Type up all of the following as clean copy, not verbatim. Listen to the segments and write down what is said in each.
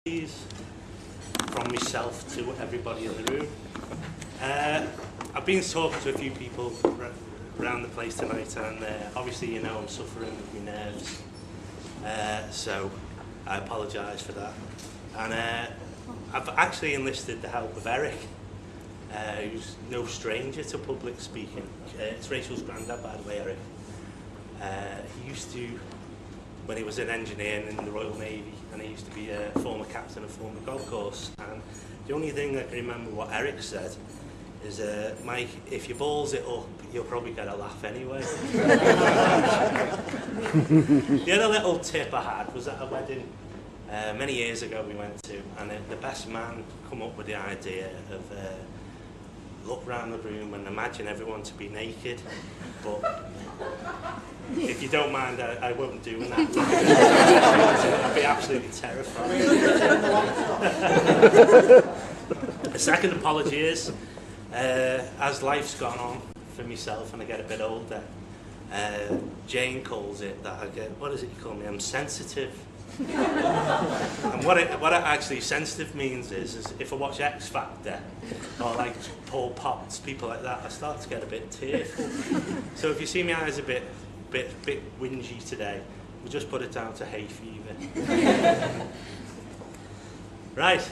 from myself to everybody in the room. I've been talking to a few people around the place tonight, and obviously, you know, I'm suffering with my nerves, so I apologise for that. And I've actually enlisted the help of Eric, who's no stranger to public speaking. It's Rachel's granddad, by the way, Eric. He used to, when he was an engineer in the Royal Navy, and he used to be a former captain of former golf course. And the only thing I can remember what Eric said is, Mike, if you balls it up, you'll probably get a laugh anyway. The other little tip I had was at a wedding many years ago we went to, and the best man come up with the idea of look round the room and imagine everyone to be naked, but if you don't mind, I won't do that. I'd be absolutely terrified. The second apology is, as life's gone on for myself and I get a bit older, Jane calls it that I get, what is it you call me? I'm sensitive. And what it actually sensitive means is if I watch X Factor or like Paul Potts, people like that, I start to get a bit tearful. So if you see my eyes a bit whingy today, we'll just put it down to hay fever. Right,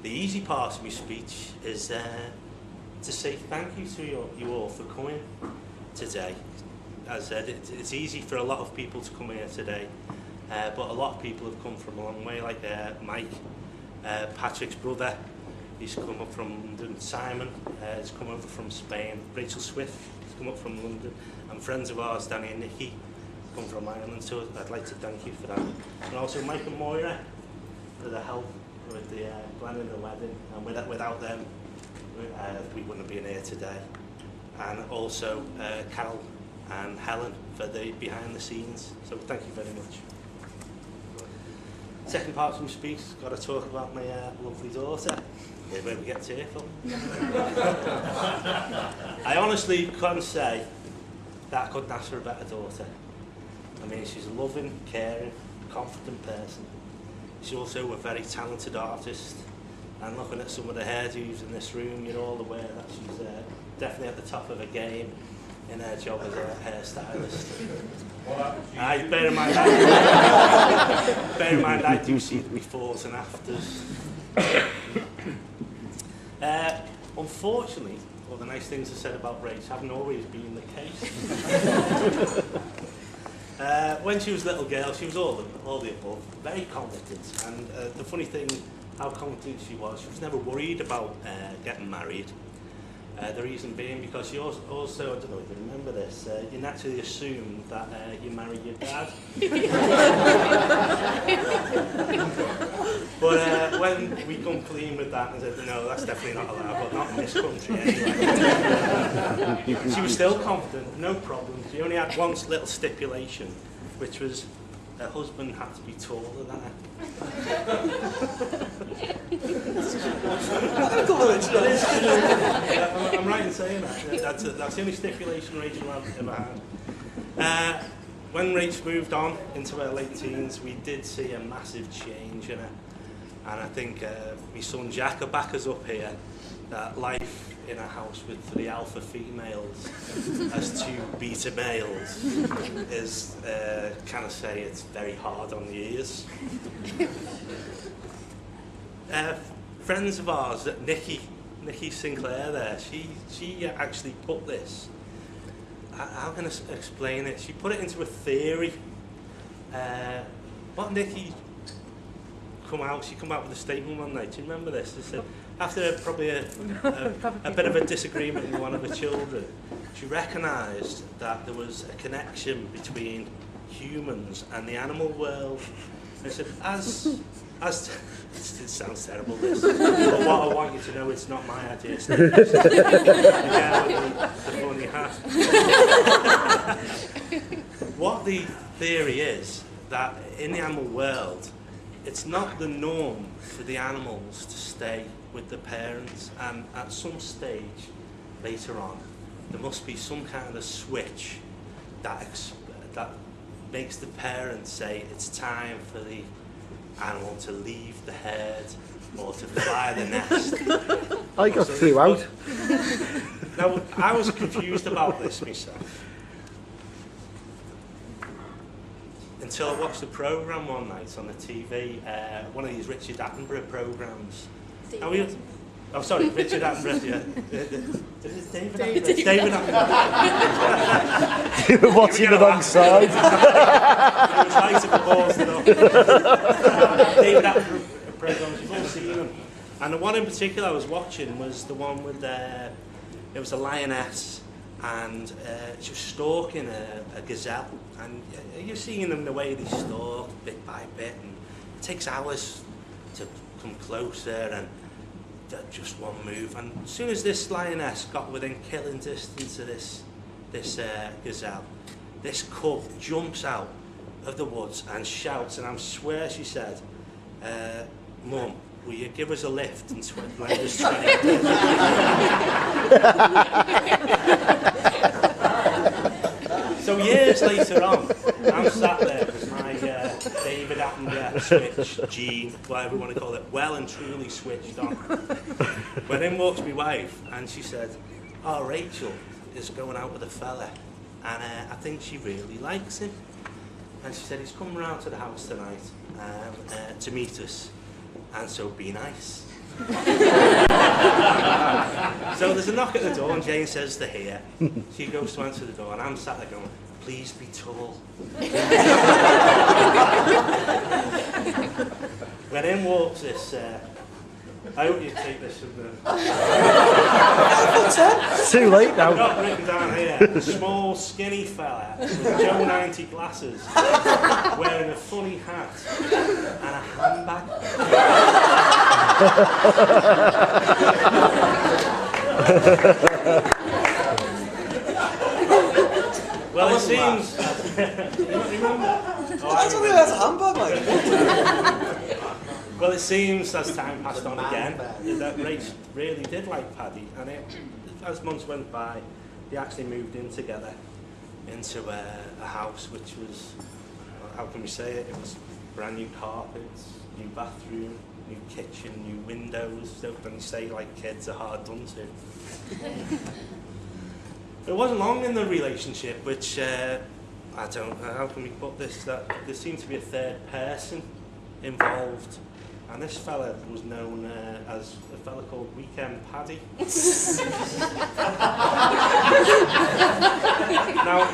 the easy part of my speech is to say thank you to you all for coming today. As I said, it's easy for a lot of people to come here today, but a lot of people have come from a long way, like Mike, Patrick's brother, he's come up from London, Simon, he's come over from Spain, Rachel Swift, he's come up from London, and friends of ours, Danny and Nikki, come from Ireland, so I'd like to thank you for that. And also Mike and Moira for the help with the planning the wedding, and without them we wouldn't have been here today. And also Carol and Helen for the behind the scenes, so thank you very much. Second part of my speech, got to talk about my lovely daughter. Here's where we get tearful. I honestly can't say that I couldn't ask for a better daughter. I mean, she's a loving, caring, confident person. She's also a very talented artist. And looking at some of the hairdos in this room, you're all aware that she's definitely at the top of her game in her job as a hairstylist. Bear in mind, I do see the befores and afters. Unfortunately, all the nice things I said about Rach haven't always been the case. When she was a little girl, she was all the above, very confident. And the funny thing, how confident she was never worried about getting married. The reason being because she also, I don't know if you remember this, you naturally assume that you marry your dad. But when we come clean with that and said, no, that's definitely not allowed, but not in this country anyway. She was still confident, no problem. She only had one little stipulation, which was her husband had to be taller than her. I'm right in saying that. That's the only stipulation Rachel ever had. When Rach moved on into her late teens, we did see a massive change in her. And I think my son Jack will back us up here that life in a house with 3 alpha females as 2 beta males is, can I say, it's very hard on the ears. Friends of ours, Nikki Sinclair there, she actually put this, how can I explain it? She put it into a theory. What Nikki she come out with a statement one night, do you remember this? She said, after probably a bit of a disagreement with one of her children, she recognised that there was a connection between humans and the animal world. And she said, as it sounds terrible, this, but what I want you to know, it's not my idea. It's the funny hat. What the theory is, that in the animal world, it's not the norm for the animals to stay with the parents, and at some stage later on there must be some kind of switch that makes the parents say it's time for the animal to leave the herd or to fly the nest. I got threw out. Now, I was confused about this myself until I watched a programme one night on the TV, one of these Richard Attenborough programmes. Oh, sorry, Richard Attenborough, yeah. Is it David Attenborough? David Attenborough. You were watching the wrong side. It was right at the balls, you know. David Attenborough programmes, you've all seen them. And the one in particular I was watching was the one with, it was a lioness, and she was stalking a gazelle. And you're seeing them the way they stalk, bit by bit, and it takes hours to come closer, and just one move. And as soon as this lioness got within killing distance of this gazelle, this cub jumps out of the woods and shouts, and I swear she said, "Mum, will you give us a lift and lend us 20 quid?" So years later on, I'm sat there with my David Attenborough switch gene, whatever you want to call it, well and truly switched on. When in walks my wife, and she said, "Oh, Rachel is going out with a fella, and I think she really likes him." And she said, "He's coming round to the house tonight to meet us, and so be nice." So there's a knock at the door, and Jane says they're here. She goes to answer the door, and I'm sat there going, "Please be tall." When in walks this, I hope you take this from the... It's too late now. I've got written down here, a small skinny fella with Joe 90 glasses, wearing a funny hat and a handbag. Well, it seems... You don't remember? I don't think that's a handbag, mate. Well, it seems as time passed on again that Rach really did like Paddy, and as months went by, they actually moved in together into a house which was, how can we say it? It was brand new carpets, new bathroom, new kitchen, new windows. Don't when you say like kids are hard done to. It wasn't long in the relationship, which I don't know, how can we put this, that there seemed to be a third person involved, and this fella was known as a fella called Weekend Paddy. Now,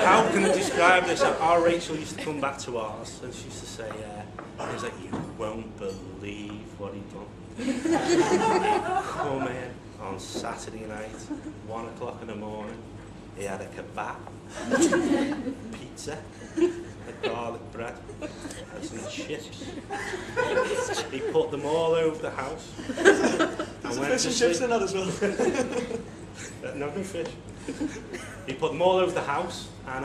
how can I describe this? Our Rachel used to come back to ours, and she used to say, he was like, "You won't believe what he done." He'd come in on Saturday night, 1 o'clock in the morning, he had a kebab, pizza, a garlic bread, and some chips. He put them all over the house. There's a fish and chips in that as well. No fish. He put them all over the house and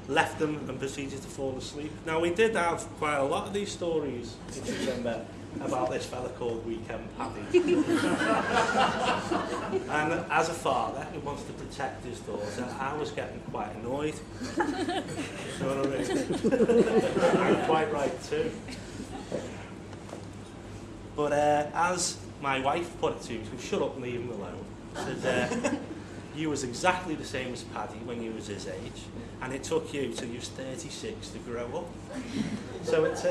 left them and proceeded to fall asleep. Now, we did have quite a lot of these stories, if you remember, about this fella called Weekend Paddy. And as a father who wants to protect his daughter, I was getting quite annoyed. You know what I mean? I'm quite right too. But as my wife put it to me, she shut up and leave him alone. She said, "You was exactly the same as Paddy when you was his age, and it took you till you was 36 to grow up." So it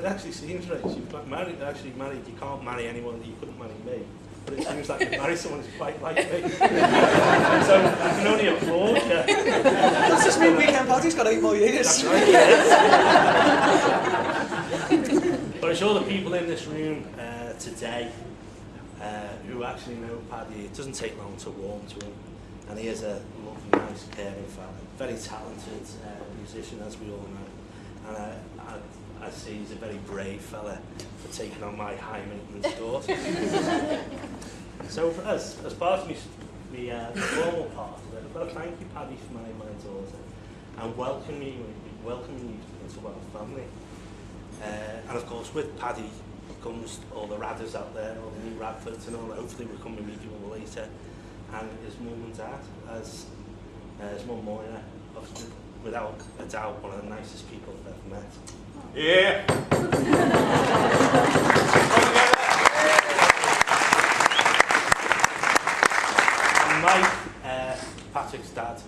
actually seems right. You've got married. You can't marry anyone that you couldn't marry me. But it seems like you marry someone who's quite like me. So I can only applaud you. That's just mean Weekend Paddy's got 8 more years. That's right. Yes. But I'm sure the people in this room today who actually know Paddy, it doesn't take long to warm to him. And he is a lovely, nice, caring fella. Very talented musician, as we all know. And I see he's a very brave fella for taking on my high maintenance daughter. So as part of the formal part of it, I've got to thank you, Paddy, for my daughter, and welcome you into our family. And of course, with Paddy comes all the Radders out there, all the new Radfords and all that. Hopefully we'll come and meet you all later. And his mum and dad, as his mum Moira, without a doubt one of the nicest people I've ever met. Yeah. And Mike, Patrick's dad,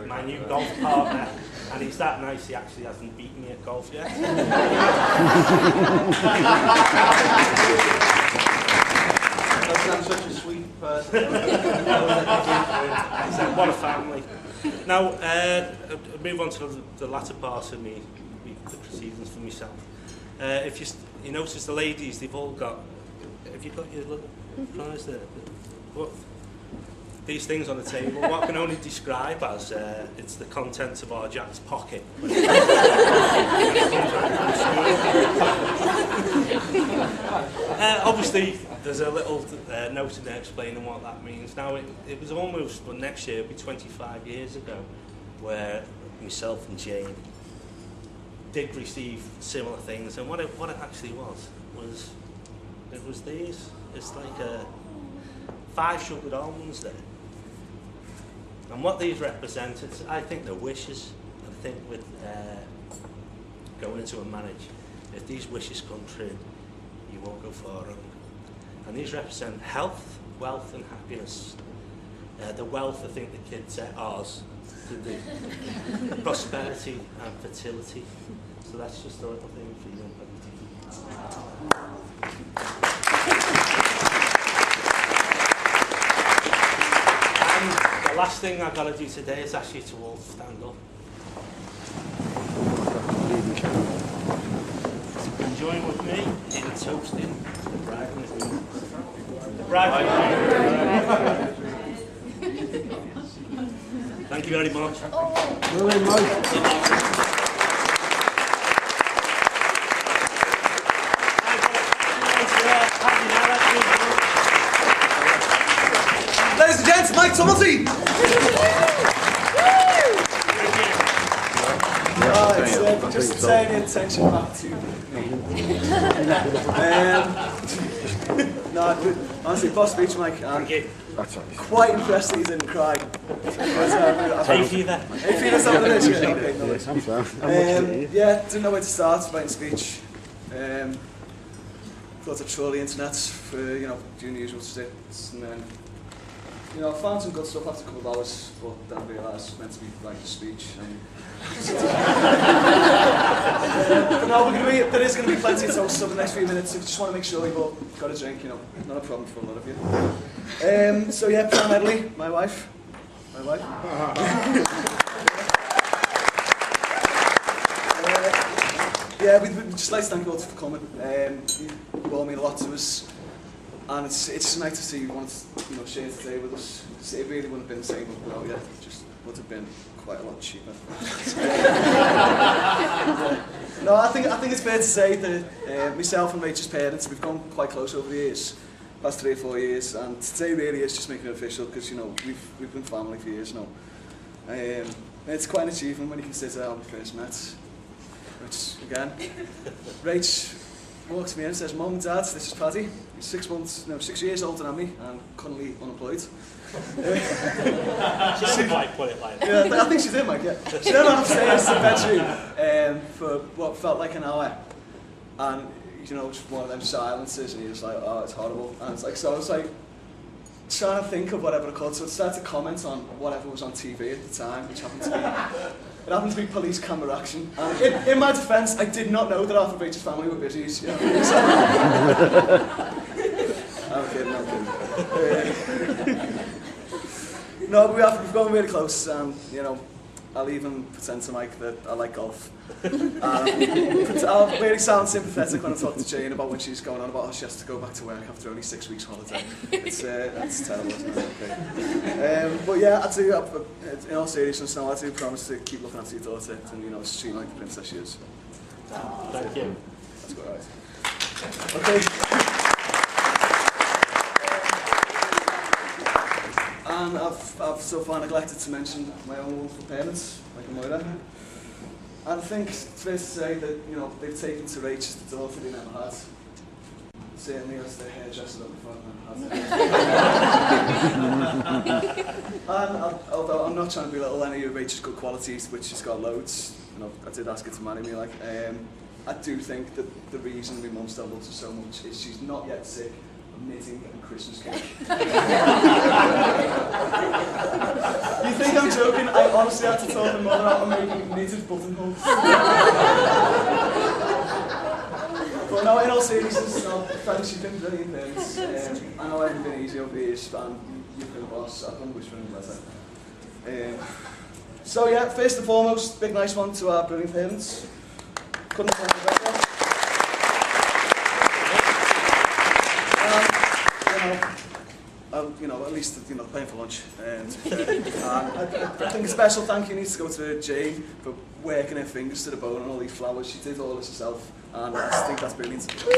my new golf partner, and he's that nice he actually hasn't beaten me at golf yet. I'm such a sweet person. So, what a family. Now, move on to the latter part of the proceedings for myself. If you notice the ladies, they've all got, have you got your little prize there? What? These things on the table, what I can only describe as it's the contents of our Jack's pocket. Obviously, there's a little note in there explaining what that means. Now, it was almost, but next year, it'll be 25 years ago, where myself and Jane did receive similar things, and what it actually was it was these. It's like 5 sugared almonds there. And what these represented, I think they're wishes. I think with going into a marriage, if these wishes come true, you won't go far wrong. And these represent health, wealth and happiness. The wealth, I think the kids are ours. The prosperity and fertility. So that's just a little thing for you. The last thing I've got to do today is ask you to all stand up. And join with me in toasting the bride and the groom. The bride and the groom. Thank you very much. Really, Mike. Ladies and gents, Mike Tumblety! Just turn your attention back to no, honestly, boss speech, Mike. Thank you. That's all. Quite impressed that you didn't cry. Hey, fever. Hey, Peter's on the list, yeah. Okay, no worries. I'm fine. Yeah, didn't know where to start writing speech. Thought I'd troll the internet for, doing the usual sticks, and then, I found some good stuff after a couple of hours, but then I realised it was meant to be writing a speech. No, there is going to be plenty of toast over the next few minutes, so just want to make sure you've all got a drink, not a problem for a lot of you. So yeah, Pam Medley, my wife. Yeah, we'd just like to thank you all for coming. You all mean a lot to us, and it's just nice to see you want to share today with us. It really wouldn't have been the same without you. It just would have been quite a lot cheaper. No, I think it's fair to say that myself and Rachel's parents, we've gone quite close over the years, past 3 or 4 years, and today really is just making it official because we've been family for years now. It's quite an achievement when you consider how we first met. Which, again, Rach walks me in and says, "Mum and Dad, this is Paddy. He's 6 years older than me and currently unemployed." She didn't quite put it like that. Yeah, I think she did, Mike, yeah. She then went upstairs to the bedroom for what felt like an hour. And, just one of them silences, and he was like, "Oh, it's horrible." And it's like, so I was like, trying to think of whatever it could. So I started to comment on whatever was on TV at the time, which happened to be police camera action. And in my defence, I did not know that half of Rachel's family were busy. I'm kidding. No, but we've gone really close, and I'll even pretend to Mike that I like golf. I'll really sound sympathetic when I talk to Jane about when she's going on about how she has to go back to work after only 6 weeks holiday. That's terrible, isn't it? Okay. But yeah, I do, in all seriousness now, I do promise to keep looking after your daughter and, treat like the princess she is. Thank you. That's quite right. Okay. And I've so far neglected to mention my own wonderful parents, like Moira. And I think it's fair to say that, they've taken to Rach as the daughter they never had. Certainly as the hairdresser that my father never had. And although I'm not trying to belittle any of Rachel's good qualities, which she's got loads, I did ask her to marry me, I do think that the reason my mum still loves her so much is she's not yet sick of knitting and Christmas cake. You think I'm joking? I honestly had to talk my mother out of making knitted buttonholes. But no, in all seriousness, no, thanks, you've been brilliant parents. I know it hasn't been easy over the years, and you've been a boss. I couldn't wish for anything better. So yeah, first and foremost, big nice one to our brilliant parents. Couldn't have done it better. You know, at least paying for lunch. I think a special thank you needs to go to Jane for working her fingers to the bone on all these flowers. She did all this herself, and I just think that's brilliant. Do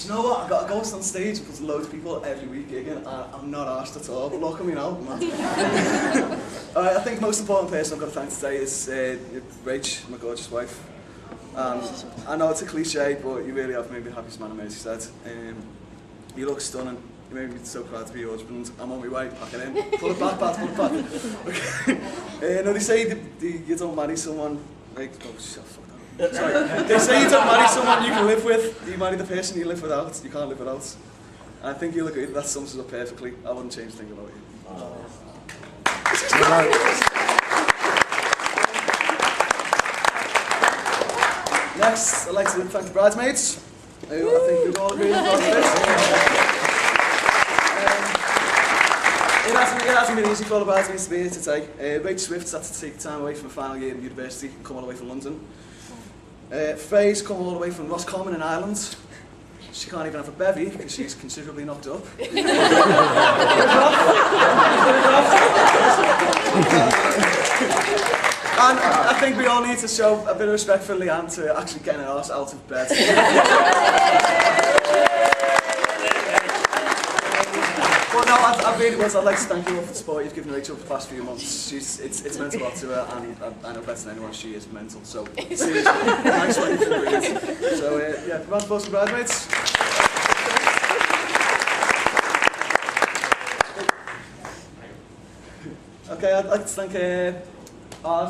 you know what? I've got to go on stage because loads of people every week gigging, and I'm not arsed at all, but look at me now. I think the most important person I've got to thank today is Rach, my gorgeous wife. I know it's a cliche, but you really have made me the happiest man in Merseyside. You look stunning. You made me so proud to be your husband. I'm on my way, pack it in. Pull it back, pull it back. Okay. No, they say you don't marry someone like... Oh, shut the fuck up. Sorry. They say you don't marry someone you can live with. You marry the person you live without. You can't live without. And I think you'll agree that sums it up perfectly. I wouldn't change a thing about you. Next, I'd like to thank the bridesmaids, who I think we've all agreed on this. It hasn't been easy for all the bridesmaids to be here today. Rach Swift's had to take time away from her final year in university and come all the way from London. Faye's come all the way from Roscommon in Ireland. She can't even have a bevy because she's considerably knocked up. And I think we all need to show a bit of respect for Leanne to actually getting her arse out of bed. But no, I really was. I'd like to thank you all for the support you've given Rachel for the past few months. It's meant a lot to her, and I know better than anyone she is mental. So seriously, thanks for what you've been brilliant. So yeah, round of applause for bridesmaids. Okay, I'd like to thank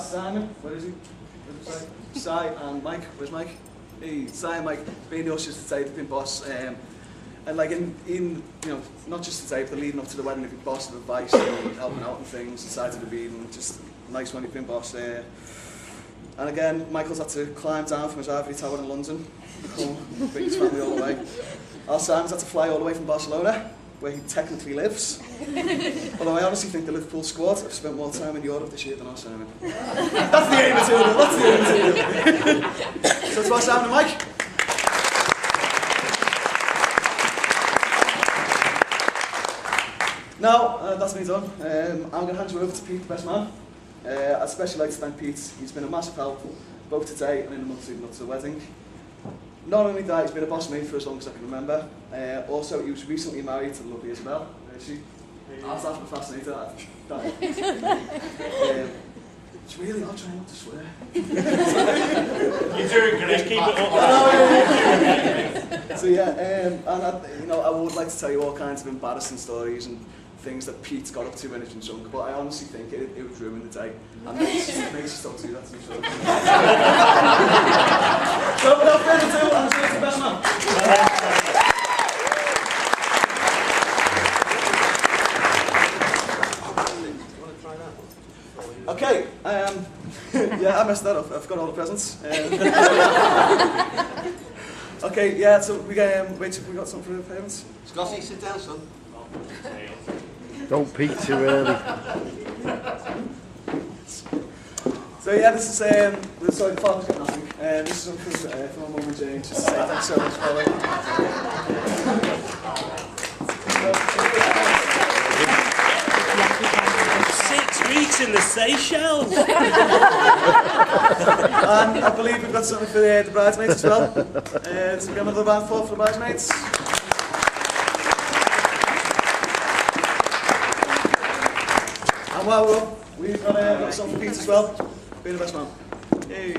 Simon. Where is he? Si and Mike. Where's Mike? Hey, Si and Mike being the ushers today. They've been boss. And like in not just today, but the leading up to the wedding, they've been boss of advice and helping out and things, inside of the meeting, just nice when you've been boss there. And again, Michael's had to climb down from his ivory tower in London, bring his family all the way. Our Simon's had to fly all the way from Barcelona, where he technically lives. Although I honestly think the Liverpool squad have spent more time in Europe this year than our Simon. That's the aim material, that's the aim material. So it's our Simon and Mike. Now, that's me done. I'm going to hand you over to Pete, the best man. I'd especially like to thank Pete. He's been a massive help, both today and in the months leading up to the wedding. Not only that, he's been a boss mate for as long as I can remember. Also, he was recently married to the lovely Isabel. I was after fascinated at that. It's really not trying not to swear. You're doing great. Keep it up. So yeah, and I would like to tell you all kinds of embarrassing stories and things that Pete's got up to when he's been drunk, but I honestly think it would ruin the day. And makes you still do that to me. So without further ado, I'm sure it's the best man. Okay, yeah, I messed that up. I've got all the presents. Okay, yeah, so we got something for the parents? Scotty, sit down, son. Don't peek too early. So yeah, this is, sorry, the father's got nothing. This is something for my mum and Jane, just to say thanks so much for it. 6 weeks in the Seychelles. And I believe we've got something for the bridesmaids as well. So we got another round of applause for the bridesmaids. And while we're up, we've got something for Pete as well. Be the best man. Hey.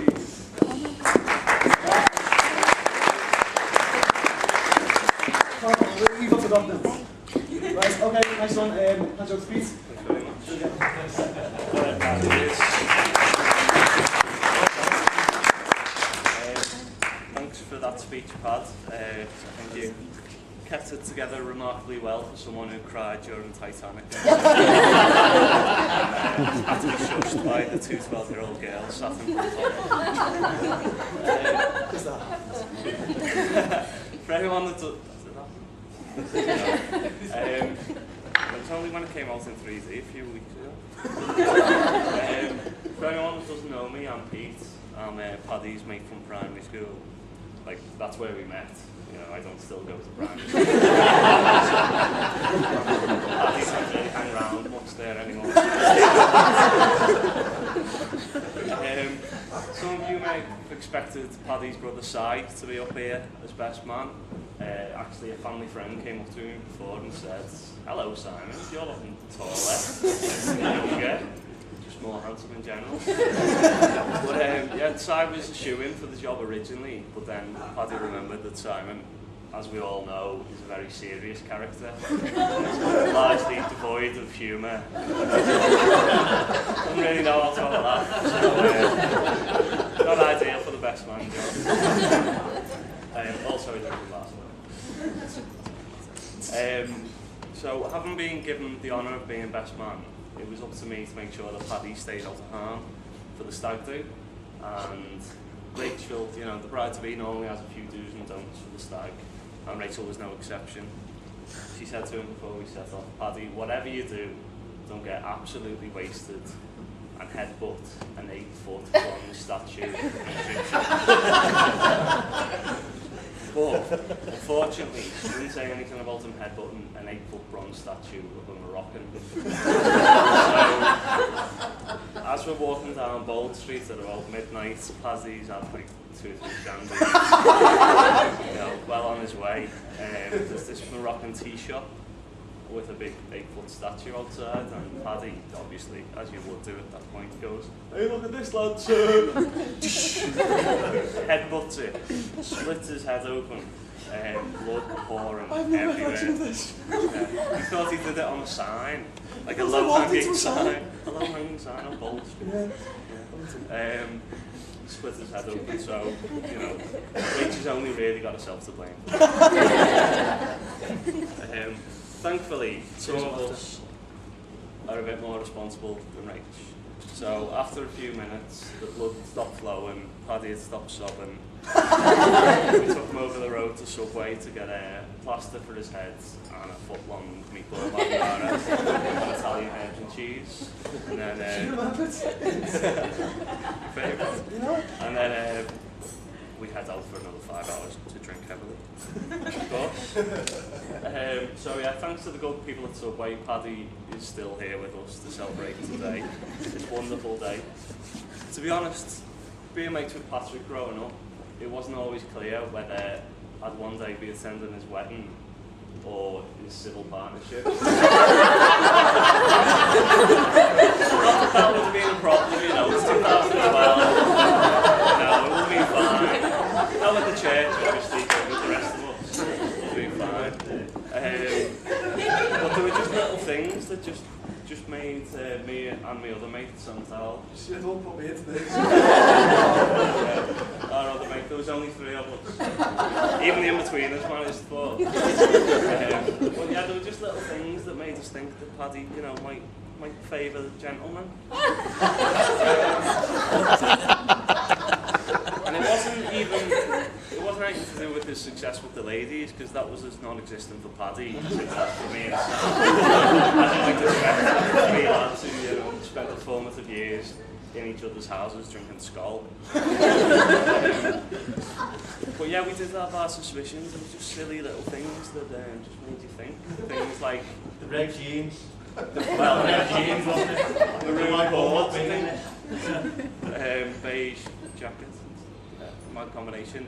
Can't believe I forgot them. Right. Okay, nice one. Hands over to Pete. Thanks very much. Thanks for that speech, Pad. I think you kept it together remarkably well for someone who cried during Titanic. Had to be shushed by the two 12-year-old girls sat in front of him. For anyone that does... It was only when it came out in 3D a few weeks ago. For anyone that doesn't know me, I'm Pete. I'm Paddy's mate from primary school. Like, that's where we met. You know, I don't still go to primary school. Paddy doesn't really hang around much there anymore. Some of you may have expected Paddy's brother Si to be up here as best man. Actually, a family friend came up to me before and said, "Hello, Simon, you're looking taller, younger, just more handsome in general." But yeah, Si was a shoo-in for the job originally, but then Paddy remembered that Simon, as we all know, is a very serious character, largely devoid of humour. Doesn't really know how to handle that, so not ideal for the best man job. Also, he doesn't last long. So, having been given the honour of being best man, it was up to me to make sure that Paddy stayed out of harm for the stag do. And Rachel, you know, the bride-to-be normally has a few do's and don'ts for the stag, and Rachel was no exception. She said to him before we set off, "Paddy, whatever you do, don't get absolutely wasted and headbutt an 8-foot bronze statue." But, unfortunately, she didn't say anything about him headbutting an 8-foot bronze statue of a Moroccan. So, as we're walking down Bold Street at about midnight, Paddy's had like 2 or 3 shandies, you know, well on his way. There's this Moroccan tea shop with a big 8-foot statue outside, and Paddy, obviously, as you would do at that point, goes, "Hey, look at this, lad, sir!" Headbutts it, splits his head open, blood pouring everywhere. This. He thought he did it on a sign, like a low-hanging sign. A low-hanging sign on Bold Street. Yeah. Split his head open, so, you know, Rachel's only really got herself to blame. Thankfully, some of us are a bit more responsible than Rach. So after a few minutes, the blood stopped flowing, Paddy had stopped sobbing. We took him over the road to Subway to get a plaster for his head and a foot-long meatball marinara and Italian herbs and cheese. And then, and then we head out for another 5 hours to drink heavily, of course. So yeah, thanks to the good people at Subway, Paddy is still here with us to celebrate today. It's a wonderful day. To be honest, being mates with Patrick growing up, it wasn't always clear whether I'd one day be attending his wedding or his civil partnership. Not that would have been a problem, you know, it's 2012. No, it would have been fine. Not with the church, obviously, but with the rest of us, it would have been fine. But there were just little things that just made me and my other mate, Santal. Don't put me into this. Our other mate, there was only 3 of us. Even the in-betweeners managed 4. But yeah, there were just little things that made us think that Paddy, you know, might favour the gentleman. And it wasn't anything to do with his success with the ladies, because that was as non-existent for Paddy as it was for me and Sam. I don't like to expect 3 lads who, you know, spent the formative years in each other's houses drinking Skol. But yeah, we did have our suspicions. It was just silly little things that just made you think. Things like The red jeans. well, red jeans, wasn't it? The ruined boards, beige jacket. Mad combination.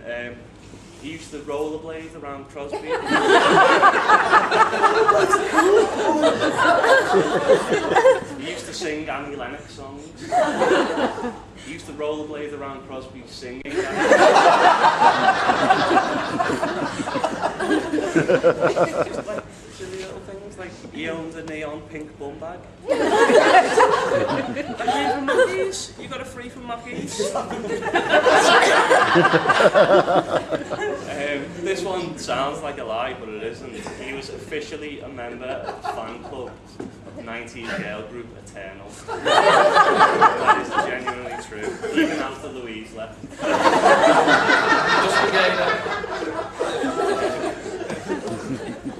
He used to rollerblade around Crosby. He used to sing Annie Lennox songs. He used to rollerblade around Crosby singing Just like silly little things. Like, he He owned a neon pink bum bag. That came from Mackey's. You got it free from Mackey's. This one sounds like a lie, but it isn't. He was officially a member of the fan club of 90s girl group Eternal. That is genuinely true, even after Louise left.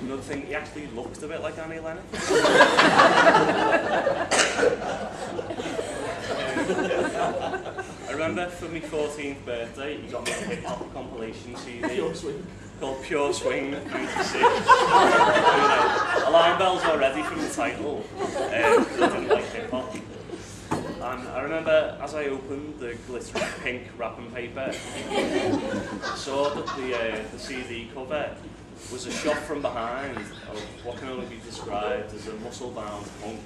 Another thing, he actually looked a bit like Annie Lennox. I remember for my 14th birthday, he got me a hip hop compilation CD called Pure Swing 96. Alarm bells already from the title, because I didn't like hip hop. And I remember as I opened the glittery pink wrapping paper, I saw that the CD cover was a shot from behind of what can only be described as a muscle-bound punk.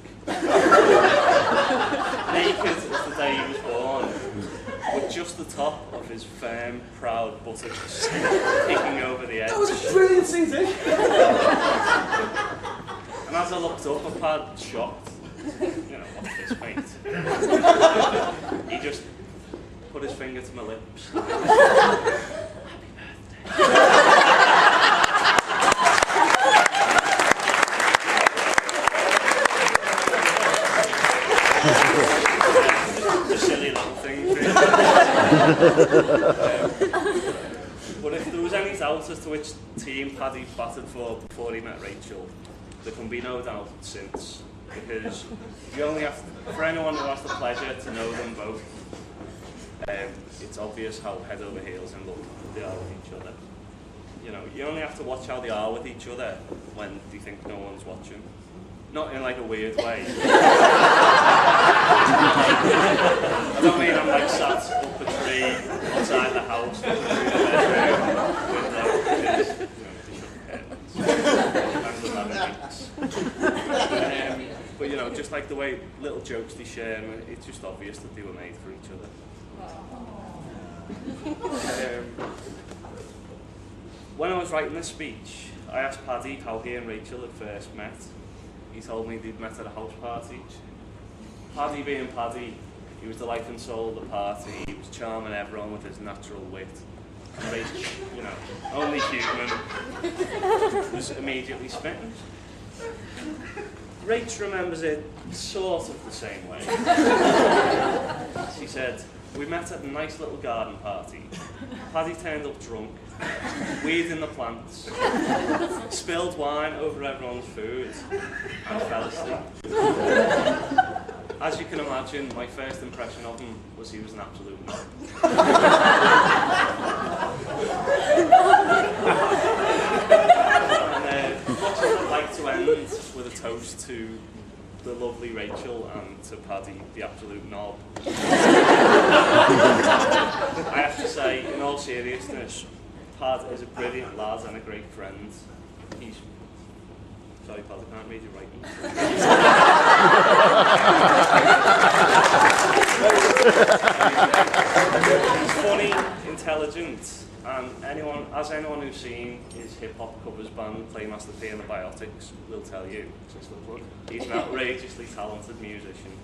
Naked as the day he was born, with just the top of his firm, proud buttocks peeking over the edge. That was a brilliant CD! And as I looked up, a pad shocked. You know, what's this, mate? He just put his finger to my lips. The silly little thing. But if there was any doubt as to which team Paddy batted for before he met Rachel, there can be no doubt since. Because you only have to, for anyone who has the pleasure to know them both, it's obvious how head over heels in love they are with each other. You know, you only have to watch how they are with each other when they think no one's watching. Not in like a weird way. I don't mean I'm like sat up a tree outside the house, looking through the bedroom window, because, you know, they shouldn't care. But you know, just like the way little jokes they share, it's just obvious that they were made for each other. When I was writing this speech, I asked Paddy how he and Rachel had first met. He told me they'd met at a house party. Paddy being Paddy, he was the life and soul of the party. He was charming everyone with his natural wit. And Rachel, you know, only human, was immediately smitten. Rach remembers it sort of the same way. She said, we met at a nice little garden party. Paddy turned up drunk, weed in the plants, spilled wine over everyone's food, and fell asleep. As you can imagine, my first impression of him was he was an absolute knob. And much as I'd like to end with a toast to the lovely Rachel and to Paddy, the absolute knob, I have to say, in all seriousness, Pad is a brilliant lad and a great friend. He's... Sorry, Pad, I can't read your writing. He's funny, intelligent, and anyone who's seen his hip-hop covers band, Playmaster P and the Biotics, will tell you, he's an outrageously talented musician.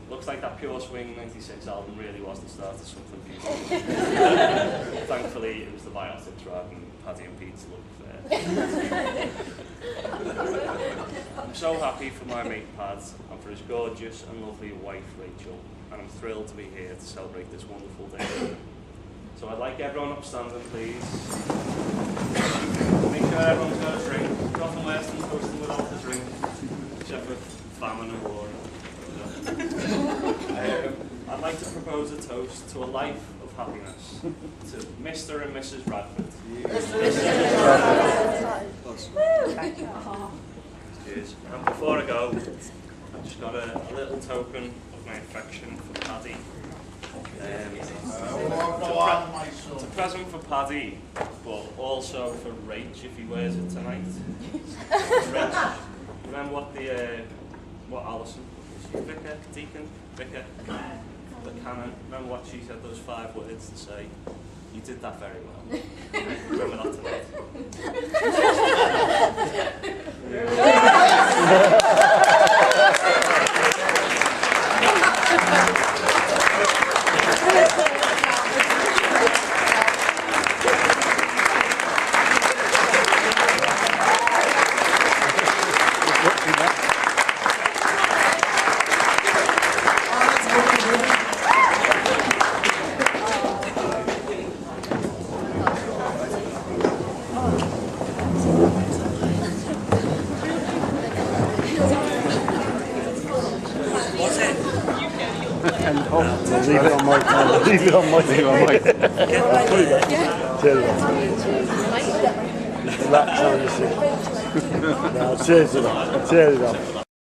Looks like that Pure Swing 96 album really was the start of something beautiful. Thankfully, it was the Biotics rather than Paddy and Pete's love affair. I'm so happy for my mate Pad and for his gorgeous and lovely wife Rachel, and I'm thrilled to be here to celebrate this wonderful day. So I'd like everyone upstanding, please. Make sure everyone's got a drink. Nothing worse than toasting without a drink, except for famine and war. I'd like to propose a toast to a life of happiness, to Mr. and Mrs. Radford. Cheers. And before I go, I've just got a little token of my affection for Paddy. It's a present for Paddy, but also for Rach if he wears it tonight. Rach, remember what Alison, Vicar, Deacon, Vicar, the canon, remember what she said, those 5 words to say? You did that very well. Remember that tonight. And off. Leave it on mic. No, leave it on mic. Leave it on mic. Turn it off. Relax on the seat. No, turn it off. Turn it off.